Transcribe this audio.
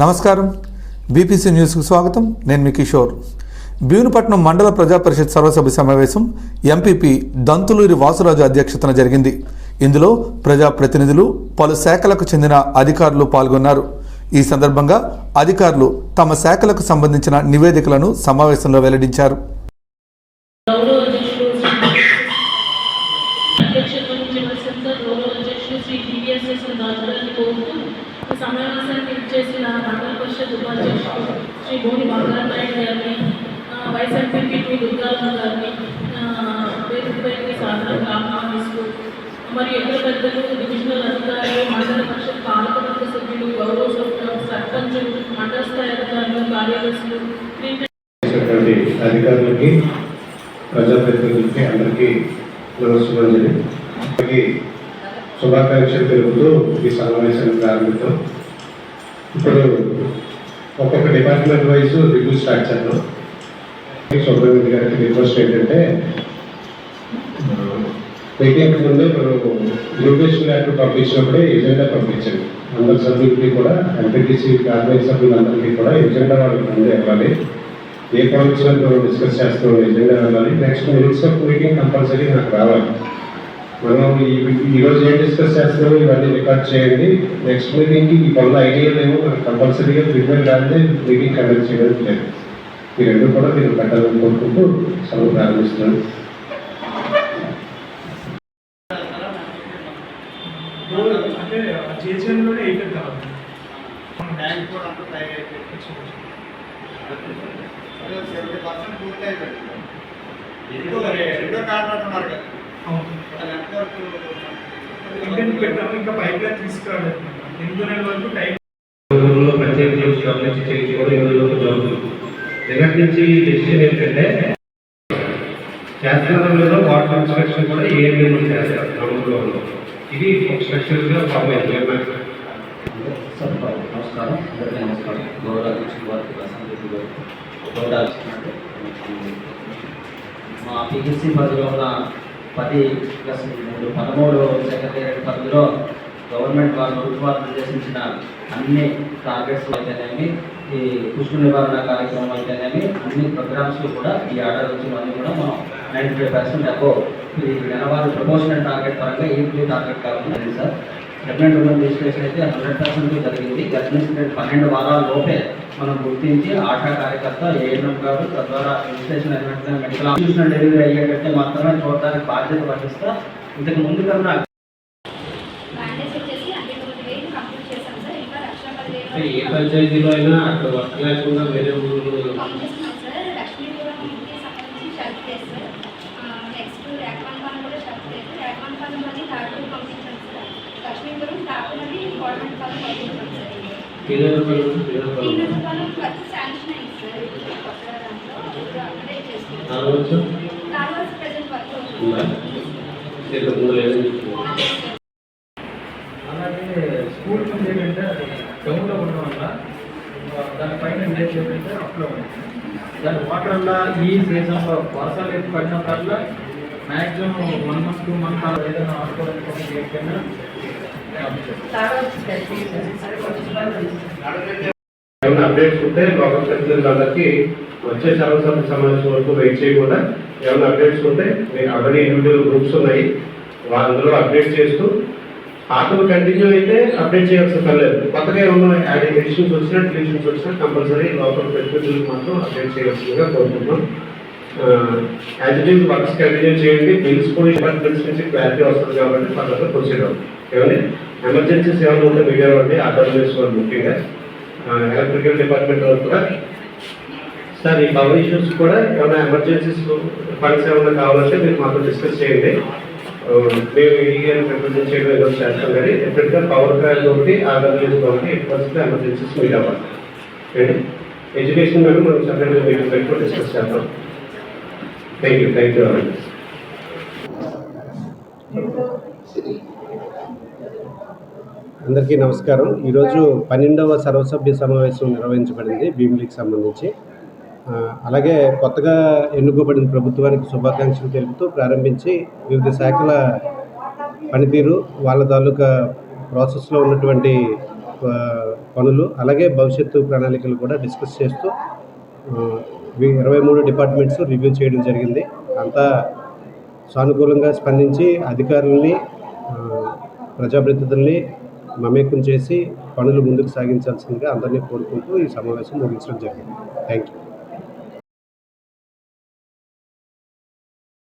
నమస్కారం, బీపీసీ న్యూస్కు స్వాగతం. నేను మీ కిషోర్. భీమునిపట్నం మండల ప్రజాపరిషత్ సర్వసభ్య సమావేశం ఎంపీపీ దంతులూరి వాసురాజు అధ్యక్షతన జరిగింది. ఇందులో ప్రజాప్రతినిధులు, పలు శాఖలకు చెందిన అధికారులు పాల్గొన్నారు. ఈ సందర్భంగా అధికారులు తమ శాఖలకు సంబంధించిన నివేదికలను సమావేశంలో వెల్లడించారు. సమావేశానికి ఇచ్చేసిన మండల పరిషత్ ఉపాధ్యక్షుడు శ్రీ బోని బంగారనాయుడు గారిని, వైస్ ఎంపీపీ దుర్గారావు గారిని వేదికపైకి సాధారణంగా ఆహ్వానిస్తూ, మరియు ఇతర పెద్దలు, డివిజనల్ అధికారులు, మండల పరిషత్ పాలకవర్గ సభ్యులు, గౌరవ సర్పంచులు, మండల స్థాయి అధికారులు, కార్యదర్శులు, అధికారులకి, ప్రజాప్రతినిధులకి అందరికీ నమస్కారం. శుభాకాంక్షలు తెలుపుతూ ఈ సమావేశాన్ని ప్రారంభిద్దాం. ఇప్పుడు ఒక్కొక్క డిపార్ట్మెంట్ వైజ్ రివ్యూ స్టార్ట్ చేద్దాం. సుబ్రహ్మణ్య గారికి రిక్వెస్ట్ ఏంటంటే, మీటింగ్ ముందే మనం న్యూట్రిషన్ యాక్ట్ పంపించినప్పుడే ఎజెండా పంపించండి. అందరి సభ్యులకి కూడా, ఎంపీటీసీ కార్పొరేట్ సభ్యులందరికీ కూడా ఎజెండా వాళ్ళకి ముందే ఇవ్వాలి. ఏ పాయింట్స్ మనం డిస్కస్ చేస్తాం ఎజెండా వెళ్ళాలి. Next minutes of meeting compulsory నాకు రావాలి. మనం ఈరోజు ఏం డిస్కస్ చేస్తున్నామో ఇవన్నీ రికార్డ్ చేయండి. నెక్స్ట్ మీటింగ్కి ఈ పనుల ఐడియాలు ఏమో మనకు కంపల్సరీగా ప్రిపేర్ కాదే మీటింగ్ కండక్ట్ చేయడం లేదు. ఈ రెండు కూడా మీరు పెట్టాలని కోరుకుంటూ సభ ప్రారంభిస్తున్నాను. ఇంకా పైగా తీసుకురాలేదు. 8 నెలల వరకు టైం ప్రత్యేక గమనించి చేసి కూడా 8 రోజులు జరుగుతుంది. నిన్నటి నుంచి డెసిషన్ ఏంటంటే, శాస్త్రంలో వాటర్ ఇన్స్పెక్షన్ కూడా ఏఎంఏ చేస్తారు గ్రౌండ్లో. ఇది ఒక స్ట్రక్చర్గా ఫామ్ అయింది. నమస్కారం, అందరికీ నమస్కారం. గౌరవ అధ్యక్షులు వారికి, గౌరవ మా పిహెచ్సి పరిధిలో ఉన్న 10+3 సెక్రటేరియట్ పరిధిలో గవర్నమెంట్ ప్రభుత్వాలు నిర్దేశించిన అన్ని టార్గెట్స్ అయితేనేమి, ఈ పుష్ప నివారణ కార్యక్రమం అయితేనేమి, అన్ని ప్రోగ్రామ్స్లో కూడా ఈ ఆర్డర్ వచ్చినవన్నీ కూడా మనం 95% అబో ఈ నెలవారీ ప్రమోషనల్ టార్గెట్ పరంగా ఈక్వీ టార్గెట్ కాకుండా సార్. ప్రెగ్నెంట్ ఉమెన్ రిజిస్ట్రేషన్ అయితే 100% జరిగింది. గర్భిణీ 12 వారాల లోపే మనం గుర్తించి ఆశా కార్యకర్త, ఏఎన్ఎం గారు, తద్వారా రిజిస్ట్రేషన్ అయినట్టుగా మెడికల్ ఆఫీసర్ డెలివరీ అయ్యేటట్టే మాత్రమే చూడడానికి బాధ్యత వహిస్తా. ఇంతకు ముందు కన్నా ఏ పంచాయతీలో అయినా అక్కడ వర్క్ లేకుండా వేరే ఊరు అలాగే స్కూల్ నుంచి ఏంటంటే డౌన్లో ఉండడం వల్ల దానిపైన ఏంటంటే అప్లో ఉంటుంది. దాని వాటర్ వల్ల ఈ సీజన్లో వర్షాలు ఎక్కువ పడినప్పుడల్లా మ్యాక్సిమం 1 month 2 months ఏదైనా ఆడుకోవడానికి ఏంటైనా ఏమైనా అప్డేట్స్ ఉంటే లోకల్ ప్రతినిధులందరికీ వచ్చే సర్వసభ్య సమావేశం వరకు వెయిట్ చేయకుండా ఏమైనా అప్డేట్స్ ఉంటే మీకు ఆల్రెడీ ఇండివిజువల్ గ్రూప్స్ ఉన్నాయి, అందులో అప్డేట్ చేస్తూ పాతలు కంటిన్యూ అయితే అప్డేట్ చేయాల్సిన పర్లేదు. కొత్తగా ఏమన్నా ఎడిషన్స్ వచ్చినా, డిలీషన్స్ వచ్చినా కంపల్సరీ లోకల్ ప్రతినిధులకు మాత్రం అప్డేట్ చేయాల్సిందిగా కోరుకుంటున్నాం. As it is works continue చేయండి. బిల్స్ కూడా డిపార్ట్మెంట్స్ నుంచి క్లారిటీ వస్తుంది కాబట్టి ఫర్దర్గా ప్రొసీడ్ అవుతుంది. ఏమండి ఎమర్జెన్సీస్ ఏమైనా ఉంటే మీడియా వాళ్ళు అర్థం చేసుకోవాలి. ముఖ్యంగా ఎలక్ట్రికల్ డిపార్ట్మెంట్ వాళ్ళు కూడా సార్ ఈ పవర్ ఇష్యూస్ కూడా ఏమైనా ఎమర్జెన్సీస్ ఫండ్స్ ఏమైనా కావాలంటే మీరు మాతో డిస్కస్ చేయండి. మేము ఈ రిప్రజెంట్ చేయడం ఏదో చేస్తాం, కానీ ఎప్పటికీ పవర్ కార్డ్ ఒకటి ఆర్డర్ చేసుకోవాలి. ఎప్పటికీ ఎమర్జెన్సీస్ మీట్ అవ్వాలి. ఎడ్యుకేషన్ మీద మనం సపరేట్గా మీటింగ్ పెట్టుకుని డిస్కస్ చేద్దాం. థ్యాంక్ యూ అండి. అందరికీ నమస్కారం. ఈరోజు 12వ సర్వసభ్య సమావేశం నిర్వహించబడింది భీమిలికి సంబంధించి. అలాగే కొత్తగా ఎన్నుకోబడిన ప్రభుత్వానికి శుభాకాంక్షలు తెలుపుతూ ప్రారంభించి వివిధ శాఖల పనితీరు, వాళ్ళ తాలూకా ప్రాసెస్లో ఉన్నటువంటి పనులు అలాగే భవిష్యత్తు ప్రణాళికలు కూడా డిస్కస్ చేస్తూ 23 డిపార్ట్మెంట్స్ రివ్యూ చేయడం జరిగింది. అంతా సానుకూలంగా స్పందించి అధికారుల్ని ప్రజాప్రతినిధుల్ని మమేకం చేసి పనులు ముందుకు సాగించాల్సిందిగా అందరినీ కోరుకుంటూ ఈ సమావేశం ముగించడం జరిగింది. Thank you.